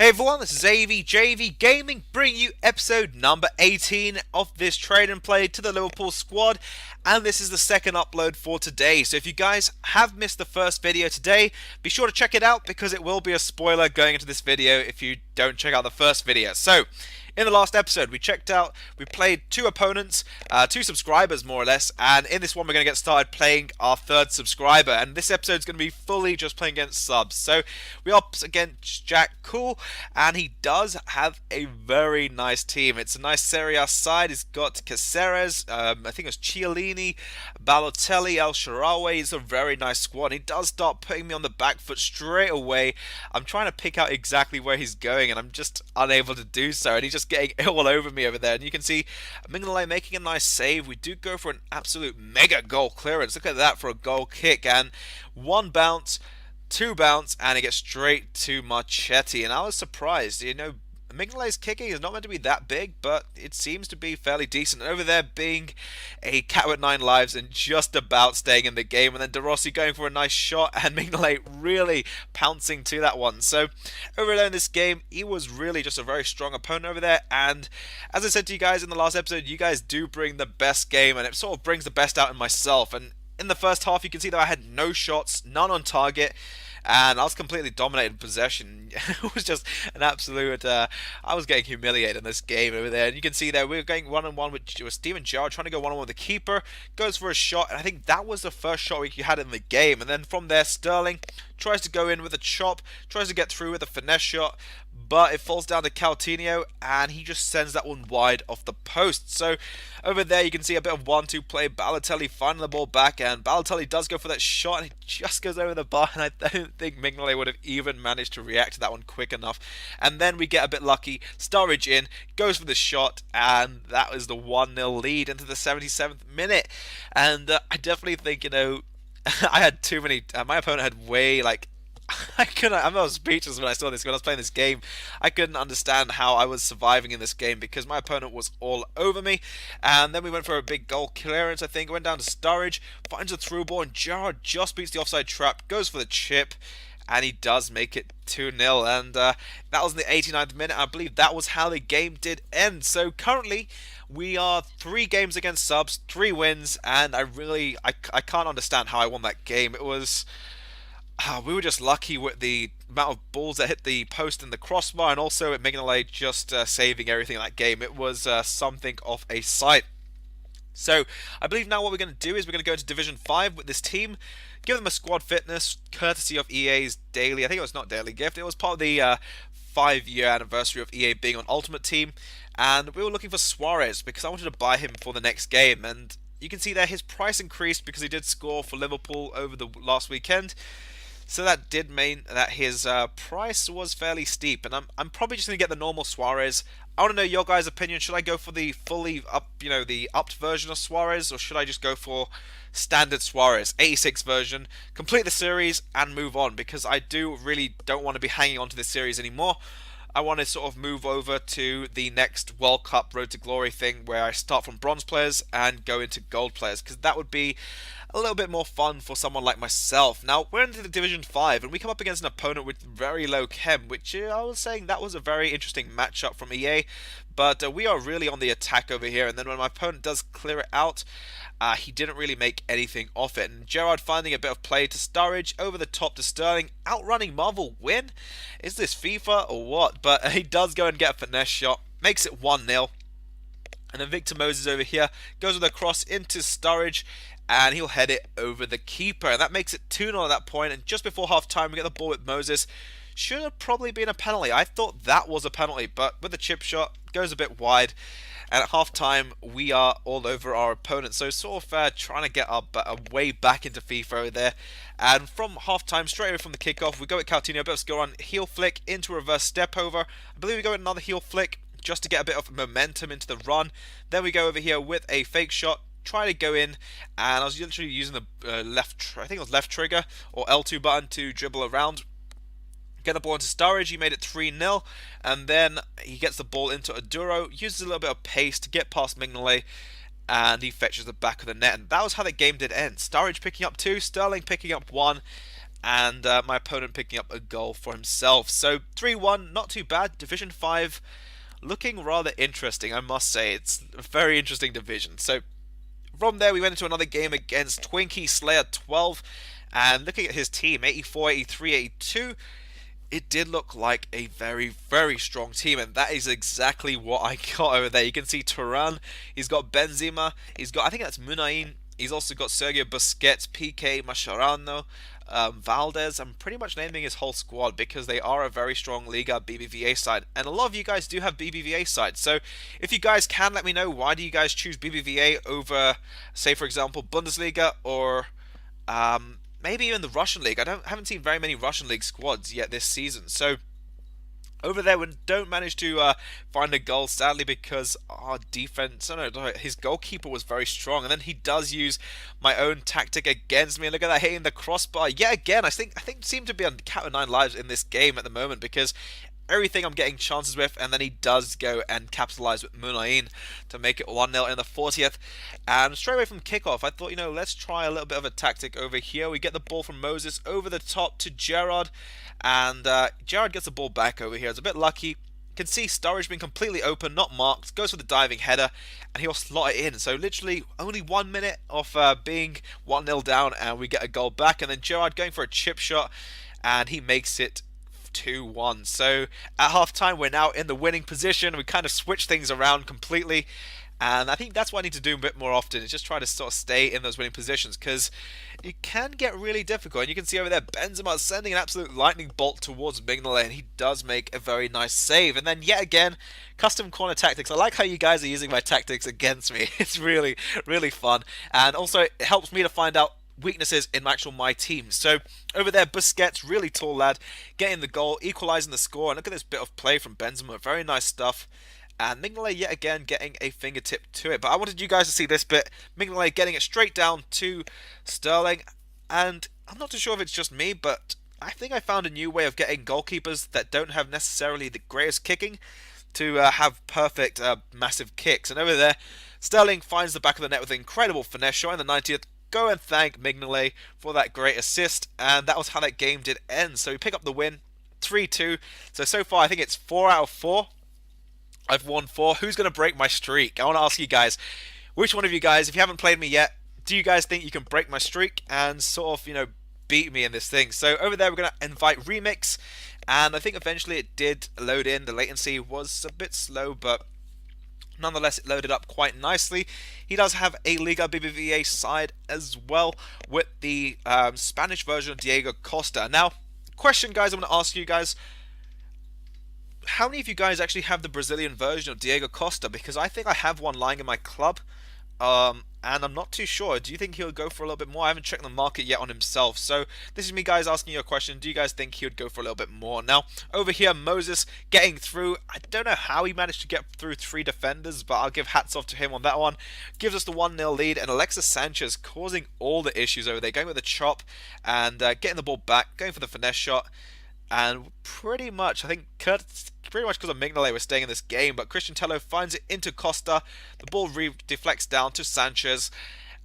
Hey everyone, this is AVJVGaming bringing you episode number 18 of this trade and play to the Liverpool squad, and this is the second upload for today. So if you guys have missed the first video today, be sure to check it out because it will be a spoiler going into this video if you don't check out the first video. So in the last episode, we played two opponents, two subscribers more or less, and in this one we're going to get started playing our third subscriber, and this episode is going to be fully just playing against subs. So we are up against Jack Cool, and he does have a very nice team. It's a nice Serie A side. He's got Caceres, I think it's Chiellini, Balotelli, El Shaarawy. It's a very nice squad. He does start putting me on the back foot straight away. I'm trying to pick out exactly where he's going, and I'm just unable to do so, and he's just getting all over me over there. And you can see Mignolet making a nice save. We do go for an absolute mega goal clearance. Look at that for a goal kick, and one bounce, two bounce, and it gets straight to Marchetti. And I was surprised, Mignolet's kicking is not meant to be that big, but it seems to be fairly decent. And over there being a cat with 9 lives and just about staying in the game. And then De Rossi going for a nice shot, and Mignolet really pouncing to that one. So over there in this game, he was really just a very strong opponent over there. And as I said to you guys in the last episode, you guys do bring the best game, and it sort of brings the best out in myself. And in the first half, you can see that I had no shots, none on target, and I was completely dominated in possession. It was just an absolute, I was getting humiliated in this game over there. And you can see there, we were going one-on-one with Steven Gerrard, trying to go one-on-one with the keeper, goes for a shot, and I think that was the first shot we had in the game. And then from there, Sterling tries to go in with a chop, tries to get through with a finesse shot, but it falls down to Coutinho, and he just sends that one wide off the post. So over there you can see a bit of 1-2 play, Balotelli finding the ball back, and Balotelli does go for that shot, and it just goes over the bar, and I don't think Mignolet would have even managed to react to that one quick enough. And then we get a bit lucky, Sturridge in, goes for the shot, and that was the 1-0 lead into the 77th minute. And I definitely think, I had too many, my opponent had way, I was speechless when I saw this, when I was playing this game. I couldn't understand how I was surviving in this game because my opponent was all over me. And then we went for a big goal clearance, I think. Went down to Sturridge, finds a through ball, and Gerrard just beats the offside trap, goes for the chip, and he does make it 2-0. And that was in the 89th minute. I believe that was how the game did end. So currently, we are 3 games against subs, 3 wins, and I can't understand how I won that game. It was... we were just lucky with the amount of balls that hit the post and the crossbar, and also at Mignolet just saving everything in that game. It was something of a sight. So I believe now what we're going to do is we're going to go into Division 5 with this team, give them a squad fitness, courtesy of EA's daily, I think it was not daily gift, it was part of the 5-year anniversary of EA being on Ultimate Team, and we were looking for Suarez because I wanted to buy him for the next game, and you can see there his price increased because he did score for Liverpool over the last weekend. So that did mean that his price was fairly steep, and I'm probably just going to get the normal Suarez. I want to know your guys' opinion. Should I go for the fully up, the upped version of Suarez, or should I just go for standard Suarez, 86 version, complete the series and move on? Because I really don't want to be hanging on to this series anymore. I want to sort of move over to the next World Cup Road to Glory thing where I start from bronze players and go into gold players, because that would be a little bit more fun for someone like myself. Now, we're into the Division 5 and we come up against an opponent with very low chem, which I was saying that was a very interesting matchup from EA, but we are really on the attack over here. And then when my opponent does clear it out, he didn't really make anything off it. And Gerrard finding a bit of play to Sturridge, over the top to Sterling, outrunning Marvel win? Is this FIFA or what? But he does go and get a finesse shot, makes it 1-0. And then Victor Moses over here goes with a cross into Sturridge, and he'll head it over the keeper. And that makes it 2-0 at that point. And just before half time, we get the ball with Moses. Should have probably been a penalty. I thought that was a penalty, but with the chip shot, goes a bit wide. And at half time, we are all over our opponent. So sort of trying to get our way back into FIFA over there. And from half time, straight away from the kickoff, we go with Coutinho, a bit of skill on heel flick into a reverse step over. I believe we go with another heel flick just to get a bit of momentum into the run. Then we go over here with a fake shot, try to go in, and I was literally using the I think it was left trigger or L2 button to dribble around, get the ball into Sturridge. He made it 3-0, and then he gets the ball into Aduro, uses a little bit of pace to get past Mignolet, and he fetches the back of the net. And that was how the game did end. Sturridge picking up 2, Sterling picking up 1, and my opponent picking up a goal for himself. So 3-1, not too bad. Division 5 looking rather interesting, I must say. It's a very interesting division. So from there, we went into another game against Twinkie Slayer 12, and looking at his team, 84, 83, 82, it did look like a very, very strong team, and that is exactly what I got over there. You can see Turan, he's got Benzema, he's got, I think that's Munain, he's also got Sergio Busquets, PK, Mascherano, Valdez. I'm pretty much naming his whole squad because they are a very strong Liga BBVA side, and a lot of you guys do have BBVA sides. So if you guys can, let me know, why do you guys choose BBVA over, say for example, Bundesliga or maybe even the Russian league? Haven't seen very many Russian league squads yet this season. So over there, we don't manage to find a goal, sadly, because our defense, no, his goalkeeper was very strong, and then he does use my own tactic against me. And look at that, hitting the crossbar yet again. I think seem to be on count of 9 lives in this game at the moment, because everything I'm getting chances with, and then he does go and capitalize with Munain to make it 1-0 in the 40th. And straight away from kickoff, I thought, let's try a little bit of a tactic over here. We get the ball from Moses over the top to Gerard, and Gerard gets the ball back over here. It's a bit lucky. You can see Sturridge being completely open, not marked, goes for the diving header, and he'll slot it in. So literally only 1 minute of being 1-0 down, and we get a goal back. And then Gerard going for a chip shot, and he makes it 2-1. So at half time, we're now in the winning position. We kind of switch things around completely, and I think that's what I need to do a bit more often, is just try to sort of stay in those winning positions, because it can get really difficult. And you can see over there Benzema sending an absolute lightning bolt towards Mignolet, and he does make a very nice save. And then yet again, custom corner tactics. I like how you guys are using my tactics against me. It's really, really fun, and also it helps me to find out weaknesses in my team. So over there, Busquets, really tall lad, getting the goal, equalising the score. And look at this bit of play from Benzema, very nice stuff. And Mignolet yet again getting a fingertip to it. But I wanted you guys to see this bit. Mignolet getting it straight down to Sterling. And I'm not too sure if it's just me, but I think I found a new way of getting goalkeepers that don't have necessarily the greatest kicking to have perfect, massive kicks. And over there, Sterling finds the back of the net with an incredible finesse shot in the 90th. Go and thank Mignolet for that great assist, and that was how that game did end. So we pick up the win, 3-2. So far I think it's 4 out of 4. I've won 4. Who's going to break my streak? I want to ask you guys, which one of you guys, if you haven't played me yet, do you guys think you can break my streak and sort of, beat me in this thing? So over there, we're going to invite Remix, and I think eventually it did load in. The latency was a bit slow, but nonetheless, it loaded up quite nicely. He does have a Liga BBVA side as well, with the Spanish version of Diego Costa. Now, question, guys, I'm going to ask you guys, how many of you guys actually have the Brazilian version of Diego Costa? Because I think I have one lying in my club, and I'm not too sure. Do you think he'll go for a little bit more? I haven't checked the market yet on himself. So this is me, guys, asking you a question. Do you guys think he would go for a little bit more? Now, over here, Moses getting through. I don't know how he managed to get through 3 defenders, but I'll give hats off to him on that one. Gives us the 1-0 lead, and Alexis Sanchez causing all the issues over there. Going with the chop and getting the ball back, going for the finesse shot. And pretty much, I think pretty much because of Mignolet, we're staying in this game. But Christian Tello finds it into Costa. The ball deflects down to Sanchez,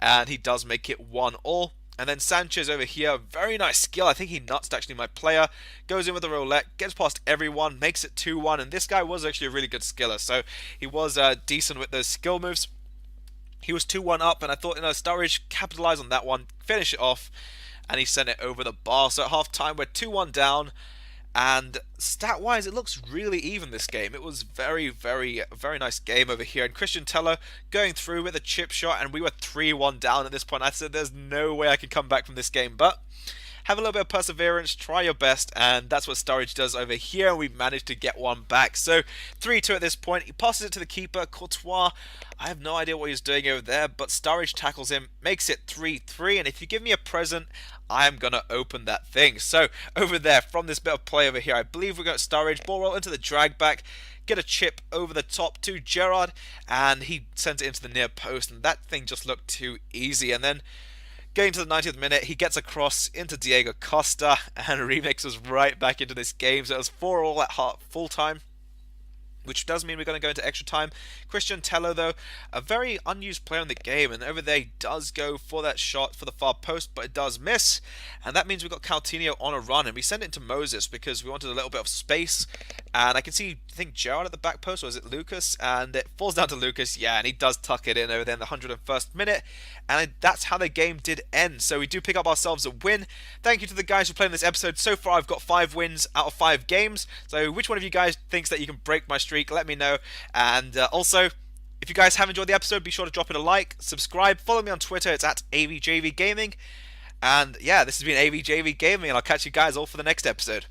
and he does make it 1-1. And then Sanchez over here, very nice skill. I think he nutsed actually my player. Goes in with the roulette, gets past everyone, makes it 2-1. And this guy was actually a really good skiller, so he was decent with those skill moves. He was 2-1 up, and I thought, Sturridge capitalized on that one, finish it off, and he sent it over the bar. So at half time, we're 2-1 down. And stat-wise, it looks really even this game. It was very, very, very nice game over here. And Christian Tello going through with a chip shot, and we were 3-1 down at this point. I said there's no way I can come back from this game, but have a little bit of perseverance, try your best, and that's what Sturridge does over here, and we managed to get one back. So 3-2 at this point. He passes it to the keeper, Courtois. I have no idea what he's doing over there, but Sturridge tackles him, makes it 3-3, and if you give me a present, I'm going to open that thing. So over there, from this bit of play over here, I believe we got Sturridge, ball roll into the drag back, get a chip over the top to Gerard, and he sends it into the near post, and that thing just looked too easy. And then getting to the 90th minute, he gets across into Diego Costa, and Remix was right back into this game. So it was 4-4 at full time. which does mean we're going to go into extra time. Christian Tello, though, a very unused player in the game, and over there he does go for that shot for the far post, but it does miss, and that means we've got Coutinho on a run, and we send it to Moses because we wanted a little bit of space, and I can see, I think, Gerard at the back post, or is it Lucas? And it falls down to Lucas, yeah, and he does tuck it in over there in the 101st minute, and that's how the game did end. So we do pick up ourselves a win. Thank you to the guys for playing this episode. So far I've got 5 wins out of 5 games, so which one of you guys thinks that you can break my streak? Let me know. And also, if you guys have enjoyed the episode, be sure to drop it a like, subscribe, follow me on Twitter, it's at AVJVGaming. And yeah, this has been AVJVGaming, and I'll catch you guys all for the next episode.